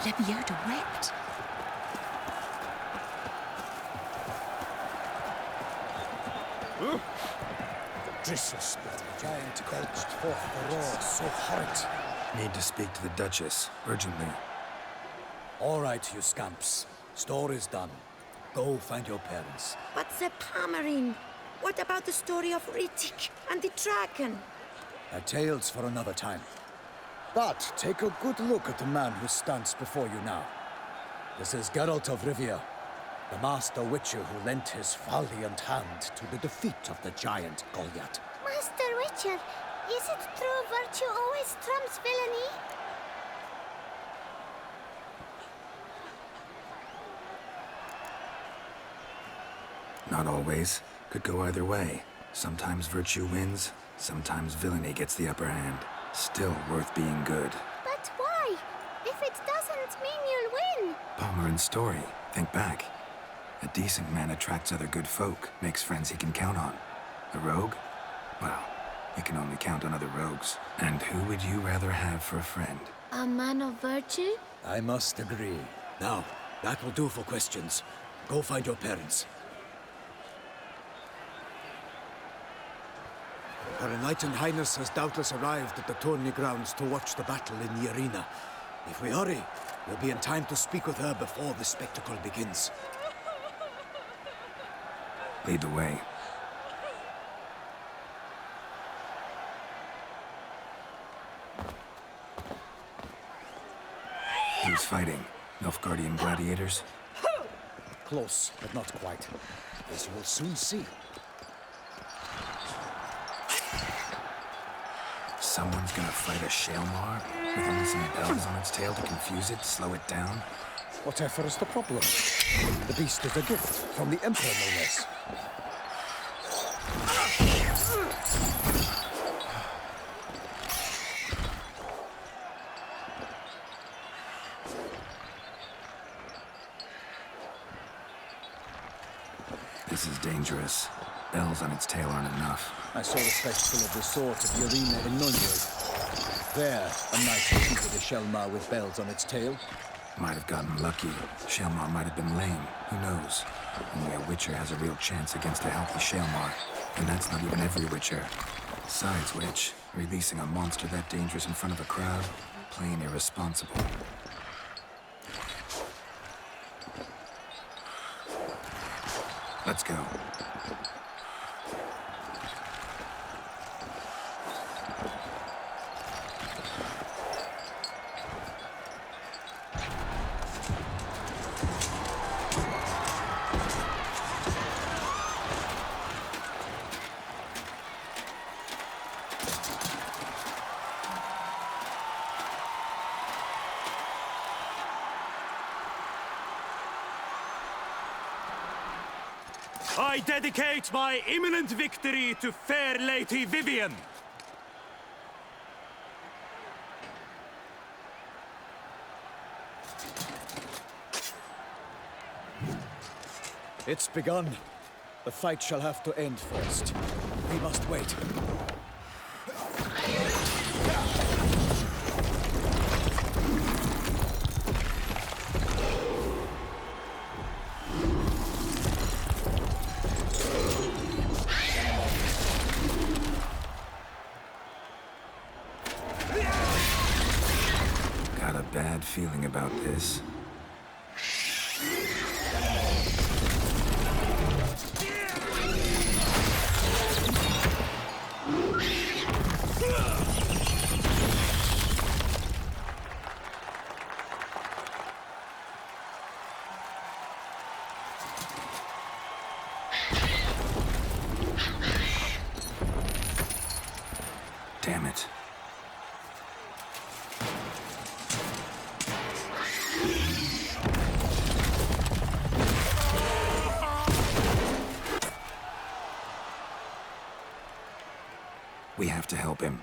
Lebioda wept. Disrespect. The giant belched forth a roar so horrid. Need to speak to the Duchess, urgently. All right, you scamps. Store is done. Go find your parents. But the Palmerine, what about the story of Rittik and the dragon? Tales for another time. But take a good look at the man who stands before you now. This is Geralt of Rivia, the master witcher who lent his valiant hand to the defeat of the giant Goliath. Master Witcher, is it true virtue always trumps villainy? Not always. Could go either way. Sometimes virtue wins, sometimes villainy gets the upper hand. Still worth being good. But why? If it doesn't mean you'll win. Palmerin's story. Think back. A decent man attracts other good folk, makes friends he can count on. A rogue? Well, he can only count on other rogues. And who would you rather have for a friend? A man of virtue? I must agree. Now, that will do for questions. Go find your parents. Her Enlightened Highness has doubtless arrived at the tourney grounds to watch the battle in the arena. If we hurry, we'll be in time to speak with her before the spectacle begins. Lead the way. Who's fighting? Nilfgaardian gladiators? Close, but not quite. As you will soon see. Someone's gonna fight a Shaelmaar with only some bells on its tail to confuse it, slow it down? Whatever is the problem? The beast is a gift from the Emperor, no less. This is dangerous. Bells on its tail aren't enough. I saw the spectacle of the sword at the arena in Nunwood. There, a knight defeated a Shaelmaar with bells on its tail. Might have gotten lucky. Shaelmaar might have been lame. Who knows? Only a Witcher has a real chance against a healthy Shaelmaar. And that's not even every Witcher. Besides which, releasing a monster that dangerous in front of a crowd, plain irresponsible. Let's go. I dedicate my imminent victory to fair Lady Vivienne. It's begun. The fight shall have to end first. We must wait. Got a bad feeling about this. Damn it. We have to help him.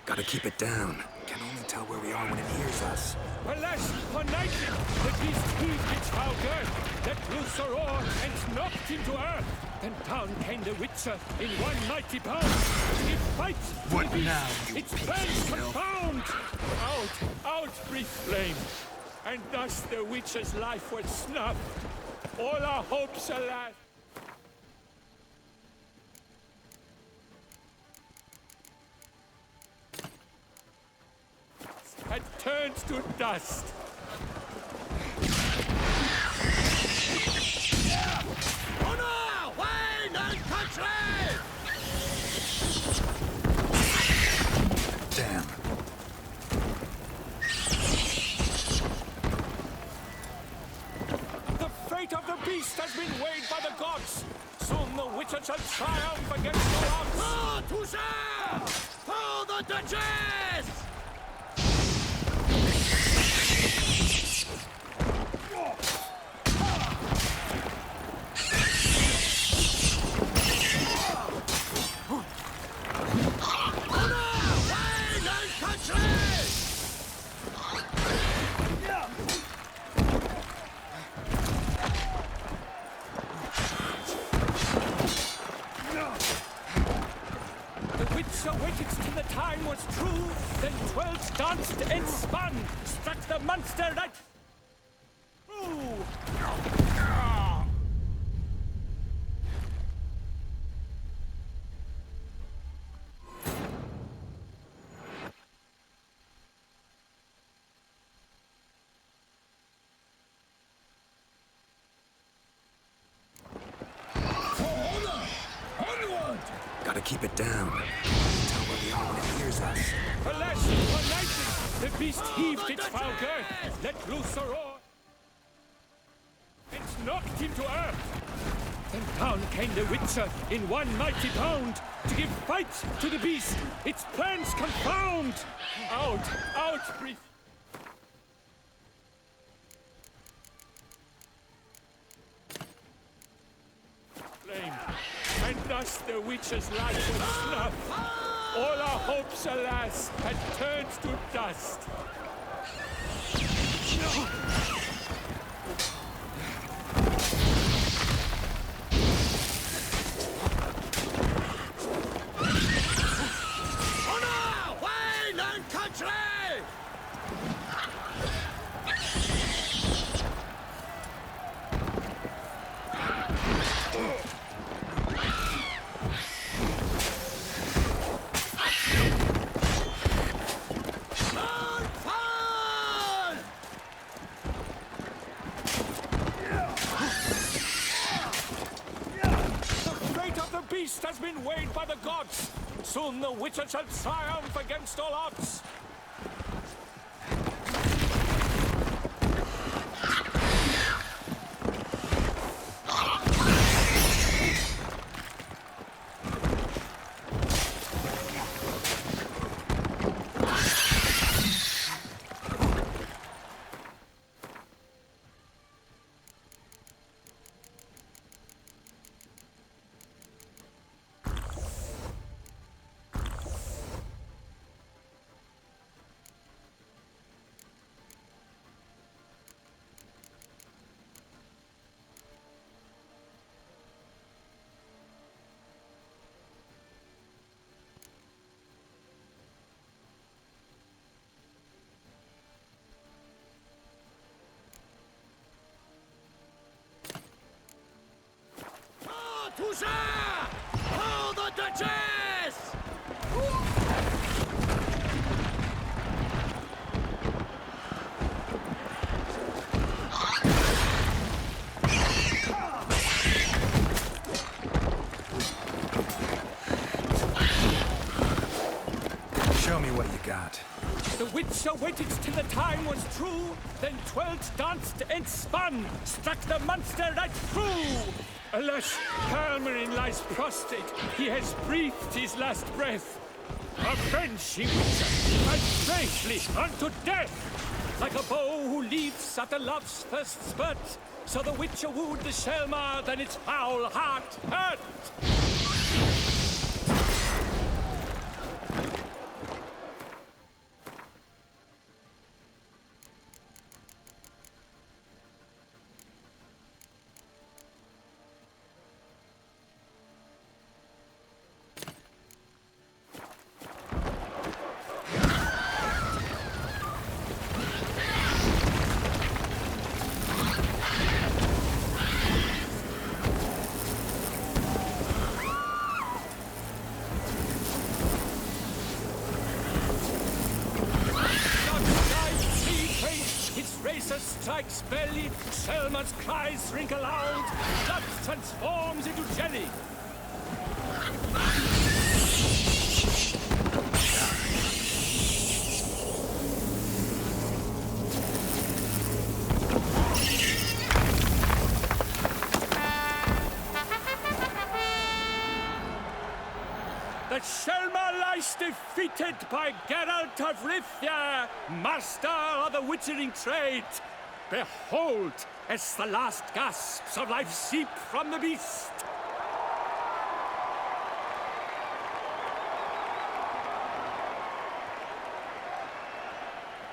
Gotta keep it down. Can only tell tell where we are when it hears us. Alas, united, the beast heaved its foul girth, let loose a roar, and knocked him to earth. Then down came the Witcher in one mighty bound. He fights to What the beast. now, you Its piece plans of filth? confound. Out breathed flame. And thus the Witcher's life was snuffed. All our hopes, alas. Had turned to dust. Honor, wine, and country! Damn. The fate of the beast has been weighed by the gods. Soon the Witcher shall triumph against the odds. Ah, Touchard! For the Duchess! The Witcher waited till the time was true, then twirled, danced, and spun, struck the monster right through. Gotta keep it down. Tell where we are when it hears us. Alas, united, the beast heaved its foul girth, let loose a roar, and knocked him to earth. Then down came the Witcher in one mighty bound to give fight to the beast. Its plans confound. Out, breathe. Flame. And thus the Witcher's life was snuffed. All our hopes, alas, had turned to dust. Honor, wine, and country! The fate of the beast has been weighed by the gods. Soon the Witcher shall triumph against all odds. Touchard! For the Duchess! Show me what you got. The Witcher waited till the time was true, then twirled, danced, and spun, struck the monster right through. Alas, Calmarin lies prostrate. He has breathed his last breath. Avenge him, Witcher, and safely unto death. Like a bow who leaves at the love's first spurt, so the Witcher wooed the Shelmar, then its foul heart hurt. Well, if Selma's cries ring aloud, blood transforms into jelly. The Selma lies defeated by Geralt of Rivia, master of the witchering trade. Behold, as the last gasps of life seep from the beast.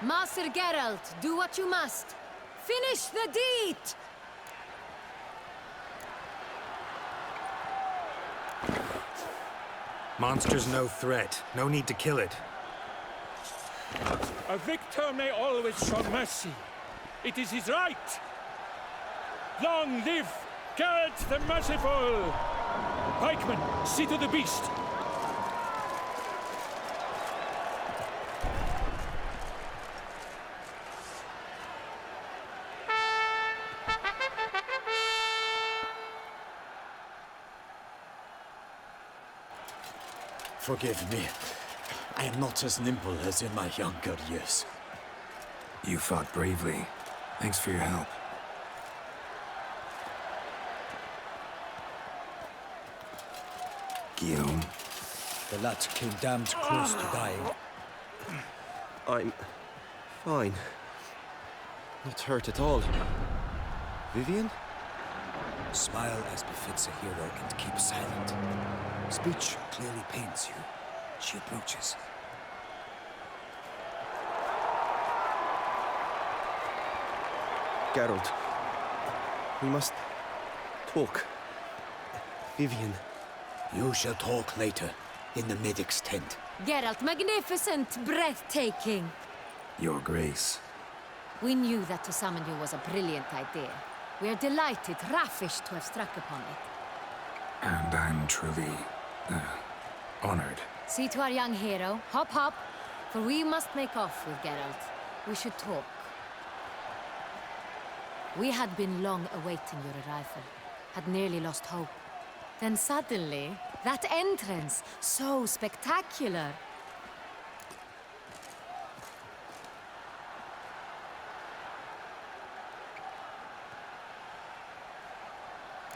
Master Geralt, do what you must. Finish the deed! Monster's no threat. No need to kill it. A victor may always show mercy. It is his right. Long live Geralt the Merciful! Pikeman, see to the beast. Forgive me. I am not as nimble as in my younger years. You fought bravely. Thanks for your help. Guillaume. The lad came damned close to dying. I'm fine. Not hurt at all. Vivian? Smile as befits a hero and keep silent. Speech clearly pains you. She approaches. Geralt. We must talk. Vivian. You shall talk later, in the medic's tent. Geralt, magnificent, breathtaking. Your Grace. We knew that to summon you was a brilliant idea. We are delighted, ravished to have struck upon it. And I'm truly, honored. See to our young hero. Hop, hop. For we must make off with Geralt. We should talk. We had been long awaiting your arrival. Had nearly lost hope. Then suddenly, that entrance, so spectacular.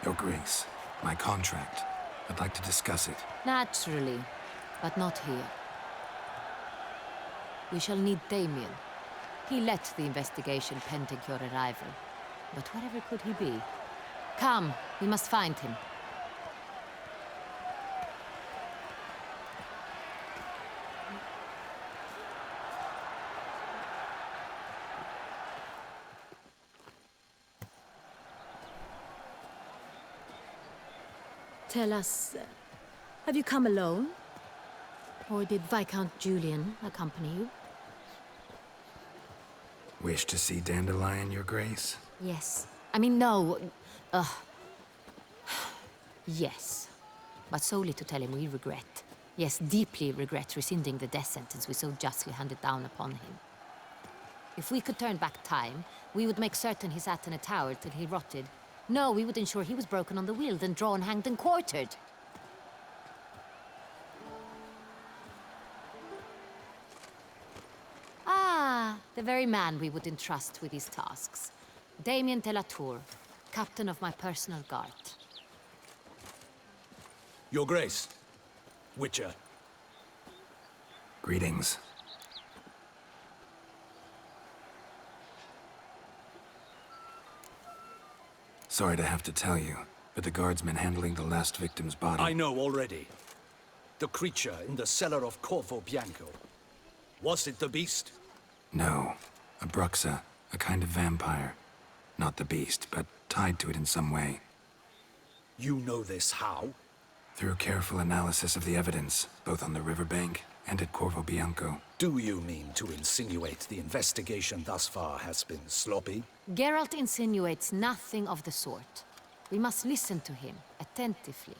Your Grace, my contract. I'd like to discuss it. Naturally, but not here. We shall need Damien. He led the investigation pending your arrival. But wherever could he be? Come, we must find him. Tell us, have you come alone? Or did Viscount Julian accompany you? Wish to see Dandelion, Your Grace? Yes. I mean, no. Yes. But solely to tell him we regret. Yes, deeply regret rescinding the death sentence we so justly handed down upon him. If we could turn back time, we would make certain he sat in a tower till he rotted. No, we would ensure he was broken on the wheel, then drawn, hanged, and quartered. Ah, the very man we would entrust with these tasks. Damien de la Tour, captain of my personal guard. Your Grace. Witcher. Greetings. Sorry to have to tell you, but the guardsman handling the last victim's body... I know already. The creature in the cellar of Corvo Bianco. Was it the beast? No. A Bruxa, a kind of vampire. Not the beast, but tied to it in some way. You know this how? Through careful analysis of the evidence, both on the riverbank and at Corvo Bianco. Do you mean to insinuate the investigation thus far has been sloppy? Geralt insinuates nothing of the sort. We must listen to him attentively.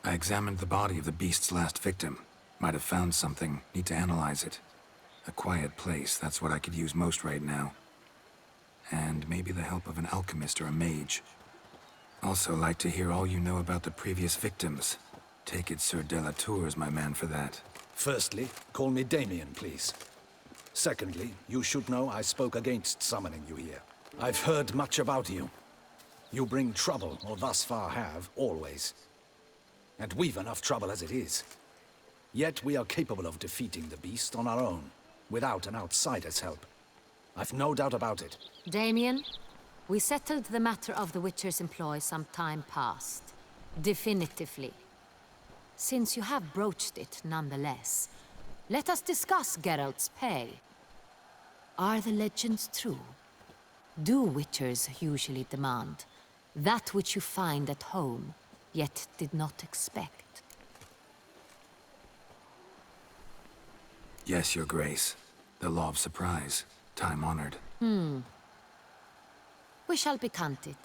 I examined the body of the beast's last victim. Might have found something. Need to analyze it. A quiet place, that's what I could use most right now. And maybe the help of an alchemist or a mage. Also like to hear all you know about the previous victims. Take it Sir Delatour is my man for that. Firstly, call me Damien, please. Secondly, you should know I spoke against summoning you here. I've heard much about you. You bring trouble, or thus far have, always. And we've enough trouble as it is. Yet we are capable of defeating the beast on our own, without an outsider's help. I've no doubt about it. Damien, we settled the matter of the Witcher's employ some time past. Definitively. Since you have broached it nonetheless, let us discuss Geralt's pay. Are the legends true? Do Witchers usually demand that which you find at home, yet did not expect? Yes, Your Grace. The law of surprise. Time-honored. We shall be candid.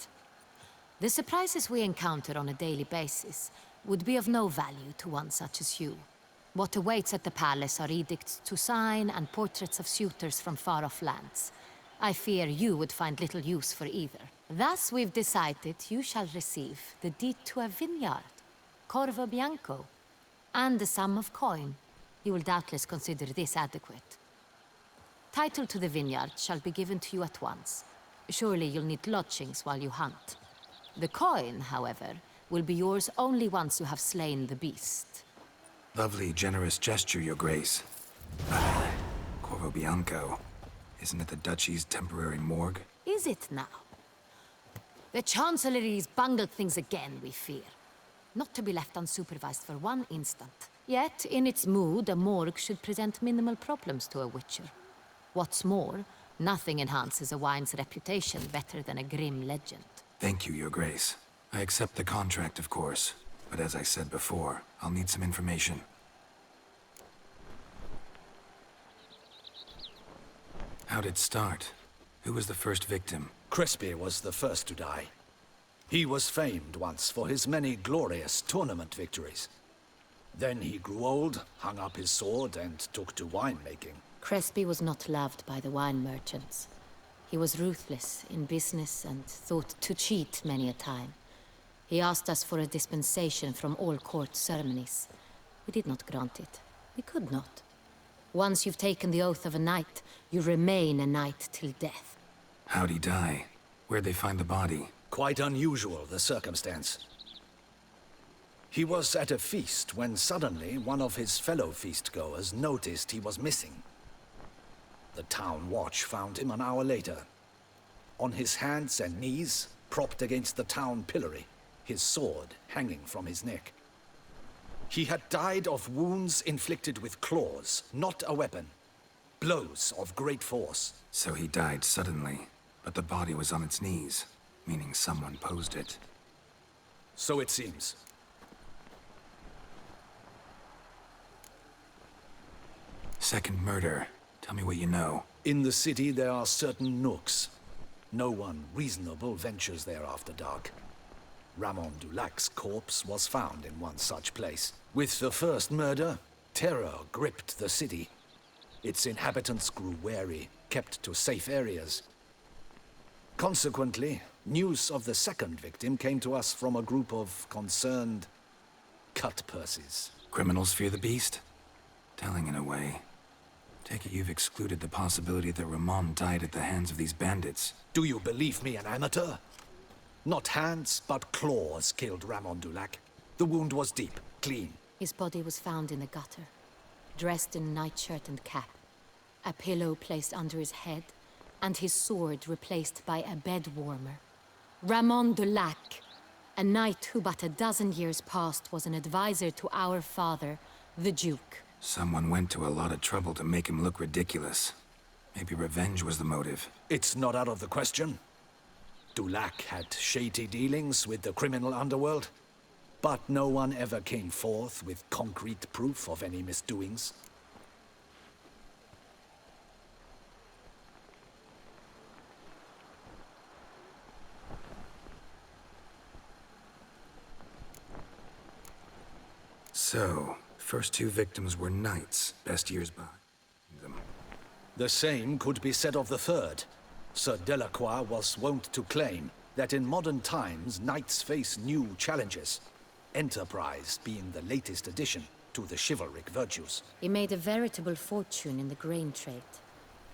The surprises we encounter on a daily basis would be of no value to one such as you. What awaits at the palace are edicts to sign and portraits of suitors from far-off lands. I fear you would find little use for either. Thus, we've decided you shall receive the deed to a vineyard, Corvo Bianco, and a sum of coin. You will doubtless consider this adequate. Title to the vineyard shall be given to you at once. Surely you'll need lodgings while you hunt. The coin, however, will be yours only once you have slain the beast. Lovely, generous gesture, Your Grace. Corvo Bianco. Isn't it the Duchy's temporary morgue? Is it now? The Chancellery's bungled things again, we fear. Not to be left unsupervised for one instant. Yet, in its mood, a morgue should present minimal problems to a Witcher. What's more, nothing enhances a wine's reputation better than a grim legend. Thank you, Your Grace. I accept the contract, of course. But as I said before, I'll need some information. How'd it start? Who was the first victim? Crespi was the first to die. He was famed once for his many glorious tournament victories. Then he grew old, hung up his sword, and took to winemaking. Crespi was not loved by the wine merchants. He was ruthless in business and thought to cheat many a time. He asked us for a dispensation from all court ceremonies. We did not grant it. We could not. Once you've taken the oath of a knight, you remain a knight till death. How'd he die? Where'd they find the body? Quite unusual, the circumstance. He was at a feast when suddenly one of his fellow feastgoers noticed he was missing. The town watch found him an hour later. On his hands and knees, propped against the town pillory, his sword hanging from his neck. He had died of wounds inflicted with claws, not a weapon. Blows of great force. So he died suddenly, but the body was on its knees, meaning someone posed it. So it seems. Second murder. Tell me what you know. In the city there are certain nooks. No one reasonable ventures there after dark. Ramon Dulac's corpse was found in one such place. With the first murder, terror gripped the city. Its inhabitants grew wary, kept to safe areas. Consequently, news of the second victim came to us from a group of concerned cut-purses. Criminals fear the beast? Telling in a way. Take it you've excluded the possibility that Ramon died at the hands of these bandits. Do you believe me an amateur? Not hands, but claws killed Ramon Dulac. The wound was deep, clean. His body was found in the gutter, dressed in nightshirt and cap, a pillow placed under his head, and his sword replaced by a bed warmer. Ramon Dulac, a knight who but a dozen years past was an advisor to our father, the Duke. Someone went to a lot of trouble to make him look ridiculous. Maybe revenge was the motive. It's not out of the question. Dulac had shady dealings with the criminal underworld, but no one ever came forth with concrete proof of any misdoings. So, first two victims were knights, best years behind them. The same could be said of the third. Sir Delacroix was wont to claim that in modern times knights face new challenges, enterprise being the latest addition to the chivalric virtues. He made a veritable fortune in the grain trade.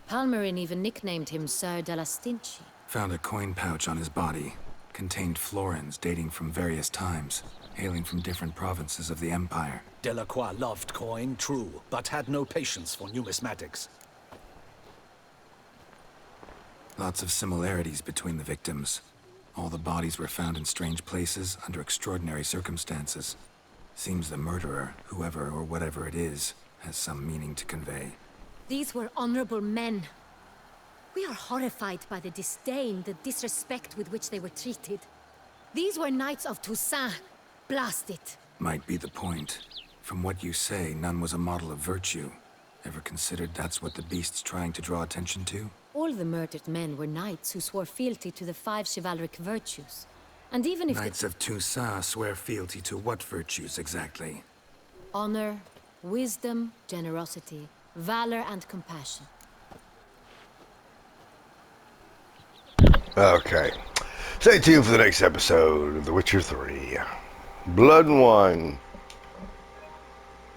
Palmerin even nicknamed him Sir de la Stinchi. Found a coin pouch on his body. Contained florins dating from various times, hailing from different provinces of the Empire. Delacroix loved coin, true, but had no patience for numismatics. Lots of similarities between the victims. All the bodies were found in strange places under extraordinary circumstances. Seems the murderer, whoever or whatever it is, has some meaning to convey. These were honorable men. We are horrified by the disdain, the disrespect with which they were treated. These were knights of Toussaint. Blast it. Might be the point. From what you say, none was a model of virtue. Ever considered that's what the beast's trying to draw attention to? All the murdered men were knights who swore fealty to the 5 chivalric virtues. And even if Knights of Toussaint swear fealty to what virtues exactly? honor, wisdom, generosity, valor, and compassion. Okay. Stay tuned for the next episode of The Witcher 3. Blood and Wine.